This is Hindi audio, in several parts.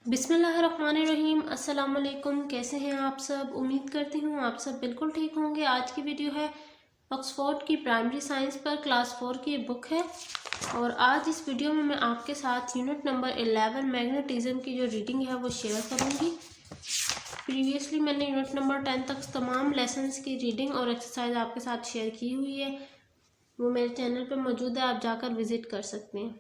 बिस्मिल्लाहिर्रहमानिर्रहीम। अस्सलाम वालेकुम। कैसे हैं आप सब? उम्मीद करती हूँ आप सब बिल्कुल ठीक होंगे। आज की वीडियो है ऑक्सफोर्ड की प्राइमरी साइंस पर, क्लास 4 की बुक है। और आज इस वीडियो में मैं आपके साथ यूनिट नंबर 11 मैग्नेटिज्म की जो रीडिंग है वो शेयर करूँगी। प्रीवियसली मैंने यूनिट नंबर 10 तक तमाम लेसन्स की रीडिंग और एक्सरसाइज आपके साथ शेयर की हुई है, वो मेरे चैनल पर मौजूद है, आप जाकर विजिट कर सकते हैं।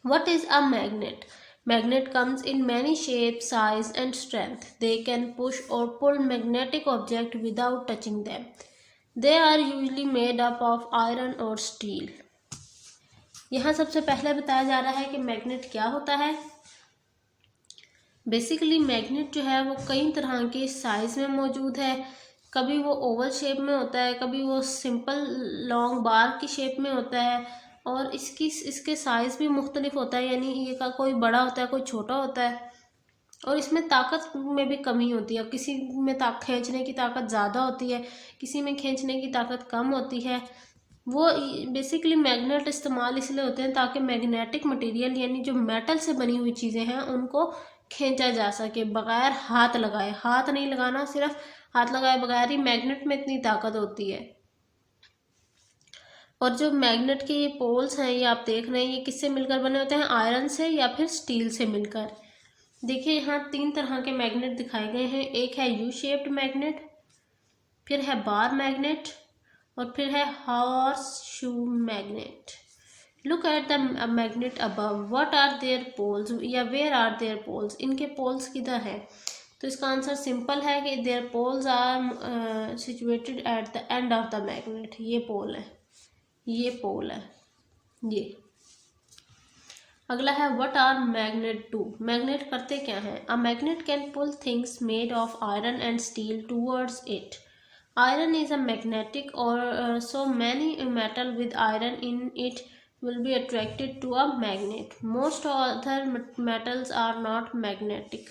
What is a magnet? Magnet comes in many shapes, size and strength. They can push or pull magnetic object without touching them. They are usually made up of iron or steel. यहाँ सबसे पहले बताया जा रहा है कि मैग्नेट क्या होता है। बेसिकली मैग्नेट जो है वो कई तरह के साइज में मौजूद है। कभी वो ओवल शेप में होता है, कभी वो सिंपल लॉन्ग बार की शेप में होता है, और इसके साइज़ भी मुख्तलिफ होता है, यानी ये का कोई बड़ा होता है, कोई छोटा होता है। और इसमें ताकत में भी कमी होती है, किसी में खींचने की ताकत ज़्यादा होती है, किसी में खींचने की ताकत कम होती है। वो बेसिकली मैग्नेट इस्तेमाल इसलिए होते हैं ताकि मैग्नेटिक मटेरियल यानी जो मेटल से बनी हुई चीज़ें हैं उनको खींचा जा सके बगैर हाथ लगाए। हाथ नहीं लगाना, सिर्फ हाथ लगाए बगैर ही मैग्नेट में इतनी ताकत होती है। और जो मैग्नेट के ये पोल्स हैं, ये आप देख रहे हैं, ये किससे मिलकर बने होते हैं? आयरन से या फिर स्टील से मिलकर। देखिए यहाँ 3 तरह के मैग्नेट दिखाए गए हैं। एक है यू शेप्ड मैग्नेट, फिर है बार मैग्नेट, और फिर है horseshoe magnet. Look at the magnet above, what are their poles या वेयर आर देयर पोल्स, इनके पोल्स किधर है? तो इसका आंसर सिंपल है कि their poles are situated at the end of the magnet. ये पोल है, ये पोल है ये। अगला है what are magnet do, magnet करते क्या हैं? A magnet can pull things made of iron and steel towards it. Iron is a magnetic और so many metal with iron in it will be attracted to a magnet. Most other metals are not magnetic.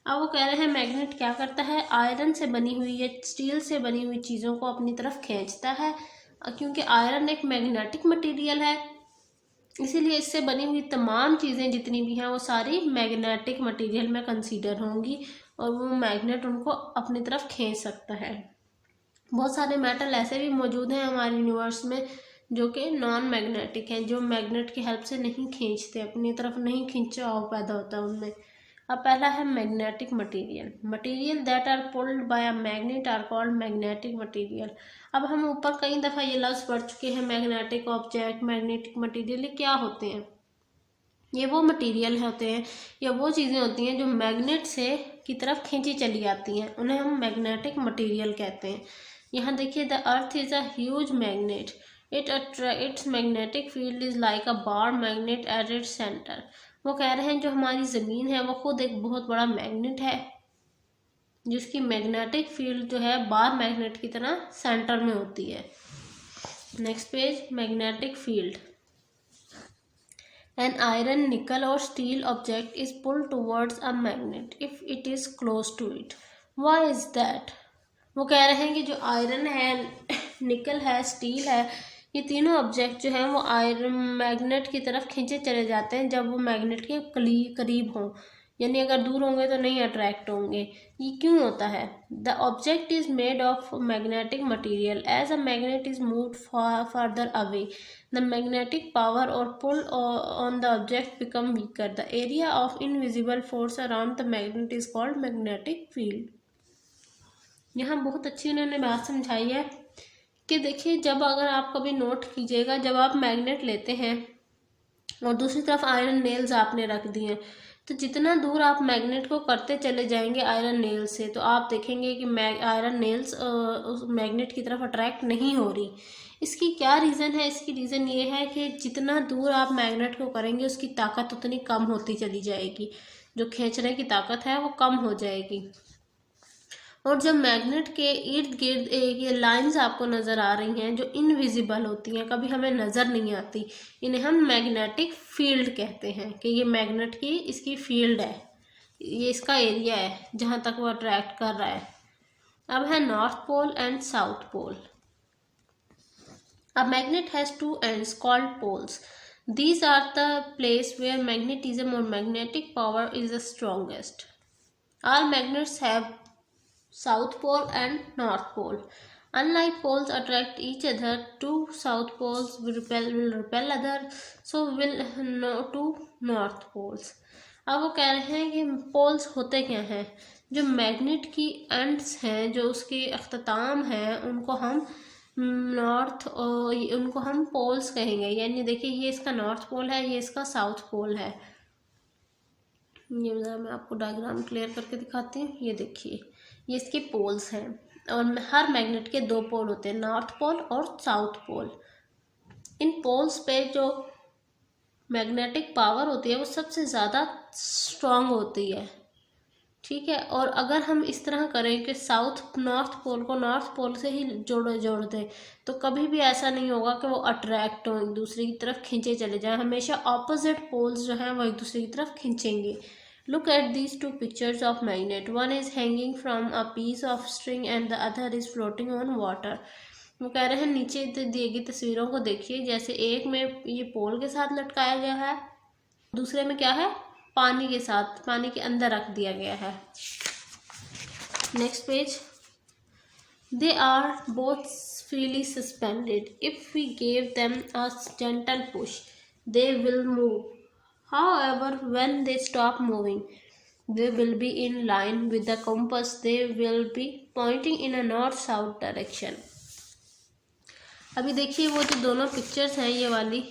अब वो कह रहे हैं मैग्नेट क्या करता है? आयरन से बनी हुई या स्टील से बनी हुई चीज़ों को अपनी तरफ खींचता है, क्योंकि आयरन एक मैग्नेटिक मटेरियल है, इसीलिए इससे बनी हुई तमाम चीज़ें जितनी भी हैं वो सारी मैग्नेटिक मटेरियल में कंसीडर होंगी और वो मैग्नेट उनको अपनी तरफ खींच सकता है। बहुत सारे मेटल ऐसे भी मौजूद हैं हमारे यूनिवर्स में जो कि नॉन मैग्नेटिक हैं, जो मैग्नेट की हेल्प से नहीं खींचते, अपनी तरफ नहीं खिंचाव पैदा होता उनमें। अब पहला है magnetic material. Material that are pulled by a magnet are called magnetic material. अब हम ऊपर कई दफ़ा ये लफ्ज़ पढ़ चुके हैं, मैग्नेटिक ऑब्जेक्ट, मैग्नेटिक मटेरियल। ये क्या होते हैं? ये वो मटेरियल होते हैं या वो चीज़ें होती हैं जो मैग्नेट से की तरफ खींची चली आती हैं, उन्हें हम मैग्नेटिक मटेरियल कहते हैं। यहाँ देखिए, the earth is a huge magnet, it's magnetic field is like a bar magnet at its centre. वो कह रहे हैं जो हमारी ज़मीन है वो खुद एक बहुत बड़ा मैग्नेट है, जिसकी मैग्नेटिक फील्ड जो है बार मैग्नेट की तरह सेंटर में होती है। Next page, magnetic field. An iron, nickel or steel object is pulled towards a magnet if it is close to it. Why is that? वो कह रहे हैं कि जो आयरन है, निकल है, स्टील है, ये तीनों ऑब्जेक्ट जो हैं वो आयरन मैग्नेट की तरफ खींचे चले जाते हैं जब वो मैग्नेट के करीब हों, यानी अगर दूर होंगे तो नहीं अट्रैक्ट होंगे। ये क्यों होता है? The object is made of magnetic material, as a magnet is moved further away the magnetic power or pull on the object become weaker. The area of invisible force around the magnet is called magnetic field. यहाँ बहुत अच्छी उन्होंने बात समझाई है कि देखिए, जब अगर आप कभी नोट कीजिएगा, जब आप मैग्नेट लेते हैं और दूसरी तरफ आयरन नेल्स आपने रख दिए, तो जितना दूर आप मैग्नेट को करते चले जाएंगे आयरन नेल से, तो आप देखेंगे कि आयरन नेल्स उस मैग्नेट की तरफ अट्रैक्ट नहीं हो रही। इसकी क्या रीज़न है? इसकी रीज़न ये है कि जितना दूर आप मैग्नेट को करेंगे उसकी ताकत उतनी कम होती चली जाएगी, जो खींचने की ताकत है वो कम हो जाएगी। और जब मैग्नेट के इर्द गिर्द ये लाइंस आपको नज़र आ रही हैं जो इनविजिबल होती हैं, कभी हमें नज़र नहीं आती, इन्हें हम मैग्नेटिक फील्ड कहते हैं कि ये मैग्नेट की इसकी फील्ड है, ये इसका एरिया है जहाँ तक वो अट्रैक्ट कर रहा है। अब है north pole and south pole. A magnet has two ends called poles. These are the place where magnetism or magnetic power is the strongest. All magnets have South Pole and North Pole. Unlike poles attract each other, two south poles will repel other, so will no, two north poles. अब वो कह रहे हैं कि पोल्स होते क्या हैं। जो मैग्नेट की एंड्स हैं, जो उसके अख्ताम हैं, उनको हम नॉर्थ और उनको हम पोल्स कहेंगे। यानी देखिए ये इसका नॉर्थ पोल है, ये इसका साउथ पोल है। ये मैं आपको डायग्राम क्लियर करके दिखाती हूँ। ये देखिए ये इसके पोल्स हैं और हर मैग्नेट के दो पोल होते हैं, नॉर्थ पोल और साउथ पोल। इन पोल्स पे जो मैग्नेटिक पावर होती है वो सबसे ज़्यादा स्ट्रांग होती है, ठीक है। और अगर हम इस तरह करें कि साउथ नॉर्थ पोल को नॉर्थ पोल से ही जोड़ दें तो कभी भी ऐसा नहीं होगा कि वो अट्रैक्ट हो, एक दूसरे की तरफ खींचे चले जाएं। हमेशा ऑपोजिट पोल्स जो हैं वो एक दूसरे की तरफ खींचेंगे। Look at these two pictures of magnet. One is hanging from a piece of string and the other is floating on water. वो कह रहे हैं नीचे दिए गई तस्वीरों को देखिए, जैसे एक में ये पोल के साथ लटकाया गया है, दूसरे में क्या है, पानी के साथ, पानी के अंदर रख दिया गया है। Next page. They are both freely suspended. If we gave them a gentle push, they will move. However, when they stop moving, they will be in line with the compass. They will be pointing in a north-south direction. अभी देखिए वो जो दोनों पिक्चर्स हैं ये वाली,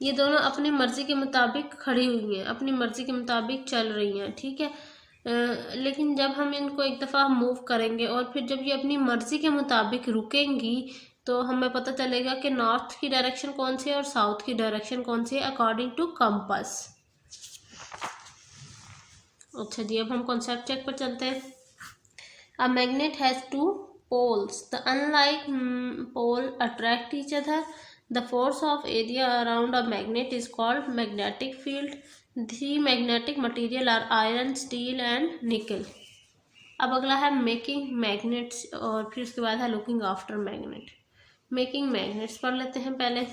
ये दोनों अपनी मर्जी के मुताबिक खड़ी हुई हैं, अपनी मर्जी के मुताबिक चल रही हैं, ठीक है। लेकिन जब हम इनको एक दफ़ा मूव करेंगे और फिर जब ये अपनी मर्जी के मुताबिक रुकेंगी तो हमें पता चलेगा कि नॉर्थ की डायरेक्शन कौन सी है और साउथ की डायरेक्शन कौन सी है अकॉर्डिंग टू कंपास। अच्छा जी, अब हम कॉन्सेप्ट चेक पर चलते हैं। A magnet has two poles. The unlike pole attract each other. The force of area around a magnet is called magnetic field. The magnetic material are iron, steel and nickel. अब अगला है मेकिंग मैग्नेट्स और फिर उसके बाद है looking after magnet. Making magnets पढ़ लेते हैं पहले।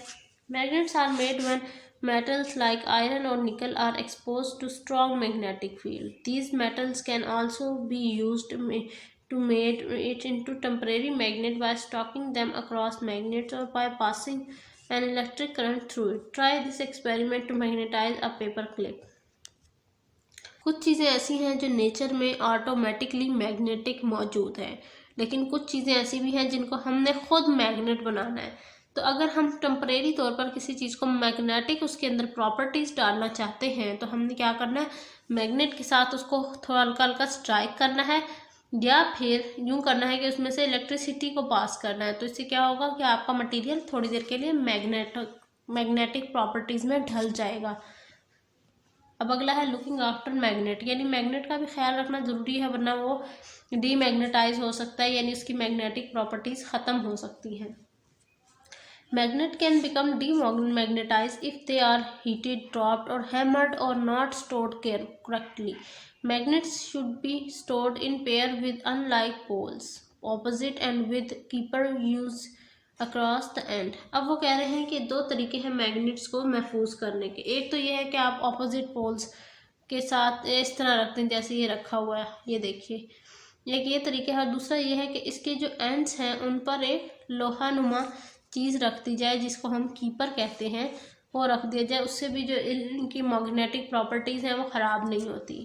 Magnets are made when metals like iron or nickel are exposed to strong magnetic field. These metals can also be used to make it into temporary magnet by stocking them across magnets or by passing an electric current through it. Try this experiment to magnetize a paper clip. कुछ चीज़ें ऐसी हैं जो नेचर में ऑटोमेटिकली मैग्नेटिक मौजूद है, लेकिन कुछ चीज़ें ऐसी भी हैं जिनको हमने खुद मैग्नेट बनाना है। तो अगर हम टेम्परेरी तौर पर किसी चीज़ को मैग्नेटिक उसके अंदर प्रॉपर्टीज़ डालना चाहते हैं तो हमने क्या करना है, मैग्नेट के साथ उसको थोड़ा हल्का हल्का स्ट्राइक करना है या फिर यूँ करना है कि उसमें से इलेक्ट्रिसिटी को पास करना है। तो इससे क्या होगा कि आपका मटेरियल थोड़ी देर के लिए मैग्नेटिक प्रॉपर्टीज़ में ढल जाएगा। अब अगला है लुकिंग आफ्टर मैग्नेट, यानी मैग्नेट का भी ख्याल रखना ज़रूरी है वरना वो डीमैग्नेटाइज हो सकता है, यानी उसकी मैग्नेटिक प्रॉपर्टीज़ ख़त्म हो सकती हैं। Magnet can become demagnetized if they are heated, dropped or hammered or not stored correctly. Magnets should be stored in pair with unlike poles, opposite and with keeper used across the end. अब वो कह रहे हैं कि दो तरीके हैं मैग्नेट्स को महफूज करने के। एक तो ये है कि आप ऑपोजिट पोल्स के साथ इस तरह रखते हैं जैसे ये रखा हुआ है, ये देखिए, एक ये तरीका है। और दूसरा ये है कि इसके जो एंड्स हैं उन पर एक लोहा नुमा चीज़ रख दी जाए जिसको हम कीपर कहते हैं, वो रख दिया जाए, उससे भी जो इनकी मैग्नेटिक प्रॉपर्टीज़ हैं वो ख़राब नहीं होती।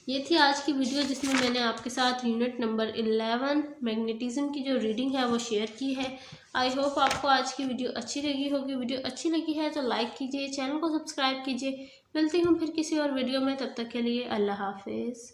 ये थी आज की वीडियो जिसमें मैंने आपके साथ यूनिट नंबर 11 मैग्नेटिज्म की जो रीडिंग है वो शेयर की है। आई होप आपको आज की वीडियो अच्छी लगी होगी। वीडियो अच्छी लगी है तो लाइक कीजिए, चैनल को सब्सक्राइब कीजिए। मिलती हूँ फिर किसी और वीडियो में, तब तक के लिए अल्लाह हाफिज़।